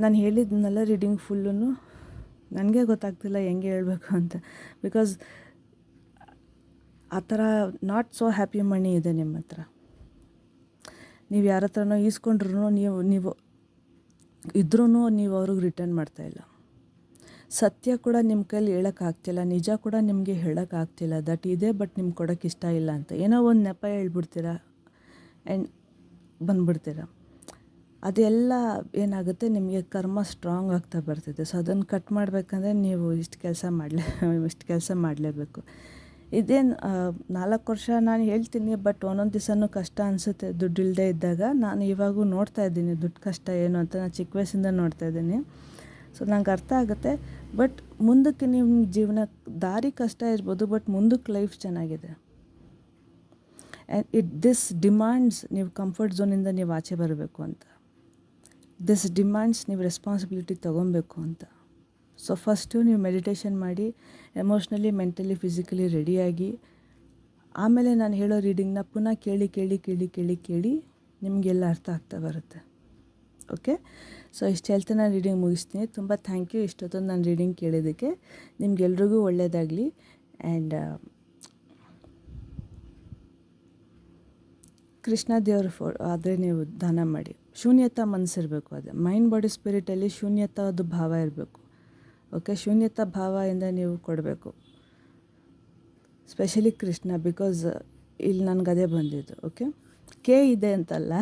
ನಾನು ಹೇಳಿದ್ನಲ್ಲ ರೀಡಿಂಗ್ ಫುಲ್ಲೂ ನನಗೆ ಗೊತ್ತಾಗ್ತಿಲ್ಲ ಹೆಂಗೆ ಹೇಳಬೇಕು ಅಂತ. ಬಿಕಾಸ್ ಆ ಥರ ನಾಟ್ ಸೋ ಹ್ಯಾಪಿ ಮನಿ ಇದೆ ನಿಮ್ಮ ಹತ್ರ. ನೀವು ಯಾರ ಹತ್ರನೋ ಈಸ್ಕೊಂಡ್ರೂ ನೀವು ಇದ್ರೂ ನೀವು ಅವ್ರಿಗೆ ರಿಟರ್ನ್ ಮಾಡ್ತಾಯಿಲ್ಲ. ಸತ್ಯ ಕೂಡ ನಿಮ್ಮ ಕೈಲಿ ಹೇಳೋಕ್ಕಾಗ್ತಿಲ್ಲ, ನಿಜ ಕೂಡ ನಿಮಗೆ ಹೇಳೋಕ್ಕಾಗ್ತಿಲ್ಲ. ದಟ್ ಇದೆ ಬಟ್ ನಿಮ್ಗೆ ಕೊಡೋಕ್ಕೆ ಇಷ್ಟ ಇಲ್ಲ ಅಂತ ಏನೋ ಒಂದು ನೆಪ ಹೇಳ್ಬಿಡ್ತೀರಾ ಆ್ಯಂಡ್ ಬಂದುಬಿಡ್ತೀರ. ಅದೆಲ್ಲ ಏನಾಗುತ್ತೆ, ನಿಮಗೆ ಕರ್ಮ ಸ್ಟ್ರಾಂಗ್ ಆಗ್ತಾ ಬರ್ತಿದೆ. ಸೊ ಅದನ್ನು ಕಟ್ ಮಾಡಬೇಕಂದ್ರೆ ನೀವು ಇಷ್ಟು ಕೆಲಸ ಮಾಡಲೇಬೇಕು. ಇದೇನು 4 ವರ್ಷ ನಾನು ಹೇಳ್ತೀನಿ, ಬಟ್ ಒಂದೊಂದು ದಿವಸನೂ ಕಷ್ಟ ಅನಿಸುತ್ತೆ ದುಡ್ಡಿಲ್ಲದೆ ಇದ್ದಾಗ. ನಾನು ಇವಾಗೂ ನೋಡ್ತಾ ಇದ್ದೀನಿ ದುಡ್ಡು ಕಷ್ಟ ಏನು ಅಂತ. ನಾನು ಚಿಕ್ಕ ವಯಸ್ಸಿಂದ ನೋಡ್ತಾ ಇದ್ದೀನಿ. ಸೊ ನಂಗೆ ಅರ್ಥ ಆಗುತ್ತೆ. ಬಟ್ ಮುಂದಕ್ಕೆ ನಿಮ್ಮ ಜೀವನ ದಾರಿ ಕಷ್ಟ ಇರ್ಬೋದು, ಬಟ್ ಮುಂದಕ್ಕೆ ಲೈಫ್ ಚೆನ್ನಾಗಿದೆ. ಆ್ಯಂಡ್ ದಿಸ್ ಡಿಮ್ಯಾಂಡ್ಸ್ ನೀವು ಕಂಫರ್ಟ್ ಝೋನಿಂದ ನೀವು ಆಚೆ ಬರಬೇಕು ಅಂತ. ದಿಸ್ ಡಿಮ್ಯಾಂಡ್ಸ್ ನೀವು ರೆಸ್ಪಾನ್ಸಿಬಿಲಿಟಿ ತೊಗೊಬೇಕು ಅಂತ. ಸೊ ಫಸ್ಟು ನೀವು ಮೆಡಿಟೇಷನ್ ಮಾಡಿ, ಎಮೋಷ್ನಲಿ, ಮೆಂಟಲಿ, ಫಿಸಿಕಲಿ ರೆಡಿಯಾಗಿ, ಆಮೇಲೆ ನಾನು ಹೇಳೋ ರೀಡಿಂಗ್ನ ಪುನಃ ಕೇಳಿ ನಿಮಗೆಲ್ಲ ಅರ್ಥ ಆಗ್ತಾ ಬರುತ್ತೆ. ಓಕೆ, ಸೊ ಇಷ್ಟು ಹೇಳ್ತಾ ನಾನು ರೀಡಿಂಗ್ ಮುಗಿಸ್ತೀನಿ. ತುಂಬ ಥ್ಯಾಂಕ್ ಯು ಇಷ್ಟೊತ್ತೊಂದು ನಾನು ರೀಡಿಂಗ್ ಕೇಳಿದ್ದಕ್ಕೆ. ನಿಮ್ಗೆಲ್ರಿಗೂ ಒಳ್ಳೆಯದಾಗಲಿ. ಆ್ಯಂಡ್ ಕೃಷ್ಣ ದೇವ್ರ ಆದರೆ ನೀವು ದಾನ ಮಾಡಿ. ಶೂನ್ಯತಾ ಮನಸ್ಸಿರಬೇಕು. ಅದೇ ಮೈಂಡ್ ಬಾಡಿ ಸ್ಪಿರಿಟಲ್ಲಿ ಶೂನ್ಯತಾದ ಭಾವ ಇರಬೇಕು. ಓಕೆ, ಶೂನ್ಯತಾ ಭಾವದಿಂದ ನೀವು ಕೊಡಬೇಕು. ಸ್ಪೆಷಲಿ ಕೃಷ್ಣ, ಬಿಕಾಸ್ ಇಲ್ಲಿ ನನಗದೇ ಬಂದಿದ್ದು. ಓಕೆ, ಕೆ ಇದೆ ಅಂತಲ್ಲ,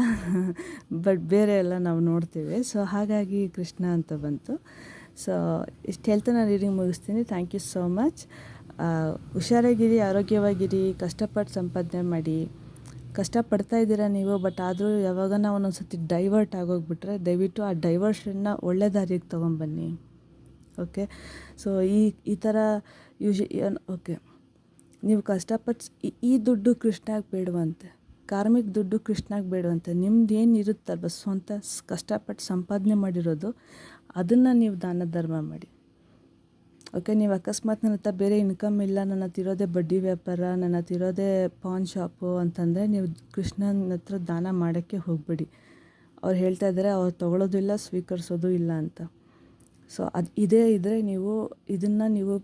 ಬಟ್ ಬೇರೆ ಎಲ್ಲ ನಾವು ನೋಡ್ತೀವಿ. ಸೊ ಹಾಗಾಗಿ ಕೃಷ್ಣ ಅಂತ ಬಂತು. ಸೊ ಇಷ್ಟು ಹೇಳ್ತಾ ನಾನು ರೀಡಿಂಗ್ ಮುಗಿಸ್ತೀನಿ. Thank you so much. ಹುಷಾರಾಗಿರಿ, ಆರೋಗ್ಯವಾಗಿರಿ, ಕಷ್ಟಪಟ್ಟು ಸಂಪಾದನೆ ಮಾಡಿ. ಕಷ್ಟಪಡ್ತಾ ಇದ್ದೀರಾ ನೀವು, ಬಟ್ ಆದರೂ ಯಾವಾಗನ ಒಂದೊಂದು ಸತಿ ಡೈವರ್ಟ್ ಆಗೋಗ್ಬಿಟ್ರೆ ದಯವಿಟ್ಟು ಆ ಡೈವರ್ಷನ್ನ ಒಳ್ಳೆ ದಾರಿಗೆ ತೊಗೊಂಬನ್ನಿ. ಓಕೆ, ಸೊ ಈ ಥರ ಓಕೆ, ನೀವು ಕಷ್ಟಪಟ್ಟು ಈ ದುಡ್ಡು ಕೃಷ್ಣಾಗೆ ಬೇಡವಂತೆ, ಕಾರ್ಮಿಕ ದುಡ್ಡು ಕೃಷ್ಣಾಗೆ ಬೇಡವಂತೆ. ನಿಮ್ದು ಏನು ಇರುತ್ತಲ್ವ ಸ್ವಂತ ಕಷ್ಟಪಟ್ಟು ಸಂಪಾದನೆ ಮಾಡಿರೋದು, ಅದನ್ನು ನೀವು ದಾನ ಧರ್ಮ ಮಾಡಿ. ಓಕೆ, ನೀವು ಅಕಸ್ಮಾತ್ ನನ್ನ ಹತ್ರ ಬೇರೆ ಇನ್ಕಮ್ ಇಲ್ಲ, ನನ್ನ ಹತ್ರ ಇರೋದೇ ಬಡ್ಡಿ ವ್ಯಾಪಾರ, ನನ್ನ ಹತ್ರ ಇರೋದೇ ಪಾನ್ ಶಾಪು ಅಂತಂದರೆ ನೀವು ಕೃಷ್ಣನ ಹತ್ರ ದಾನ ಮಾಡೋಕ್ಕೆ ಹೋಗಬೇಡಿ. ಅವ್ರು ಹೇಳ್ತಾ ಇದ್ದಾರೆ ಅವ್ರು ತೊಗೊಳೋದಿಲ್ಲ, ಸ್ವೀಕರಿಸೋದು ಇಲ್ಲ ಅಂತ. ಸೊ ಇದೇ ಇದ್ದರೆ ನೀವು ಇದನ್ನು ನೀವು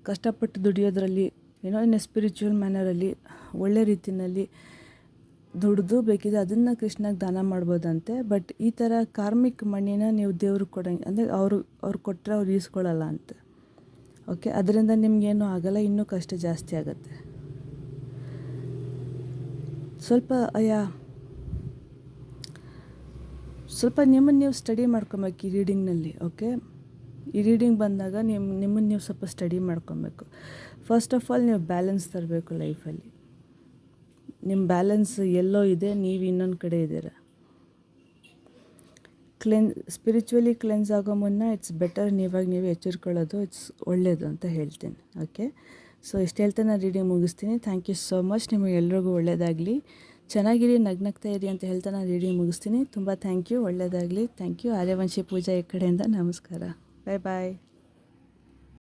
ಕಷ್ಟಪಟ್ಟು ದುಡಿಯೋದ್ರಲ್ಲಿ ಏನೋ ಇನ್ನು ಸ್ಪಿರಿಚುವಲ್ ಮ್ಯಾನರಲ್ಲಿ ಒಳ್ಳೆ ರೀತಿಯಲ್ಲಿ ದುಡ್ದು ಬೇಕಿದೆ ಅದನ್ನು ಕೃಷ್ಣಗೆ ದಾನ ಮಾಡ್ಬೋದಂತೆ. ಬಟ್ ಈ ಥರ ಕಾರ್ಮಿಕ ಮಣ್ಣಿನ ನೀವು ದೇವ್ರಿಗೆ ಕೊಡೋಂಗೆ ಅಂದರೆ ಅವ್ರು ಕೊಟ್ಟರೆ ಅವ್ರು ಈಸ್ಕೊಳ್ಳಲ್ಲ ಅಂತ. ಓಕೆ, ಅದರಿಂದ ನಿಮಗೇನು ಆಗೋಲ್ಲ, ಇನ್ನೂ ಕಷ್ಟ ಜಾಸ್ತಿ ಆಗುತ್ತೆ. ಸ್ವಲ್ಪ ನಿಮ್ಮನ್ನು ನೀವು ಸ್ಟಡಿ ಮಾಡ್ಕೊಬೇಕು ಈ ರೀಡಿಂಗ್ನಲ್ಲಿ. ಓಕೆ, ಈ ರೀಡಿಂಗ್ ಬಂದಾಗ ನಿಮ್ಮನ್ನು ನೀವು ಸ್ವಲ್ಪ ಸ್ಟಡಿ ಮಾಡ್ಕೊಬೇಕು. ಫಸ್ಟ್ ಆಫ್ ಆಲ್ ನೀವು ಬ್ಯಾಲೆನ್ಸ್ ತರಬೇಕು ಲೈಫಲ್ಲಿ. ನಿಮ್ಮ ಬ್ಯಾಲೆನ್ಸ್ ಎಲ್ಲೋ ಇದೆ, ನೀವು ಇನ್ನೊಂದು ಕಡೆ ಇದ್ದೀರ. ಸ್ಪಿರಿಚುವಲಿ ಕ್ಲೆನ್ಸ್ ಆಗೋ ಮುನ್ನ ಇಟ್ಸ್ ಬೆಟರ್ ನೀವೇ ಎಚ್ಚರಿಕೊಳ್ಳೋದು ಇಟ್ಸ್ ಒಳ್ಳೆಯದು ಅಂತ ಹೇಳ್ತೀನಿ. ಓಕೆ, ಸೊ ಇಷ್ಟು ಹೇಳ್ತಾ ನಾನು ರೀಡಿಂಗ್ ಮುಗಿಸ್ತೀನಿ. Thank you so much. ನಿಮಗೆ ಎಲ್ರಿಗೂ ಒಳ್ಳೆಯದಾಗಲಿ, ಚೆನ್ನಾಗಿರಿ, ನಗ್ನಗ್ತಾ ಇರಿ ಅಂತ ಹೇಳ್ತಾ ನಾನು ರೀಡಿಂಗ್ ಮುಗಿಸ್ತೀನಿ. ತುಂಬ ಥ್ಯಾಂಕ್ ಯು, ಒಳ್ಳೆಯದಾಗಲಿ. Thank you. ಆರ್ಯವಂಶಿ ಪೂಜಾ ಈ ಕಡೆಯಿಂದ ನಮಸ್ಕಾರ. ಬಾಯ್ ಬಾಯ್.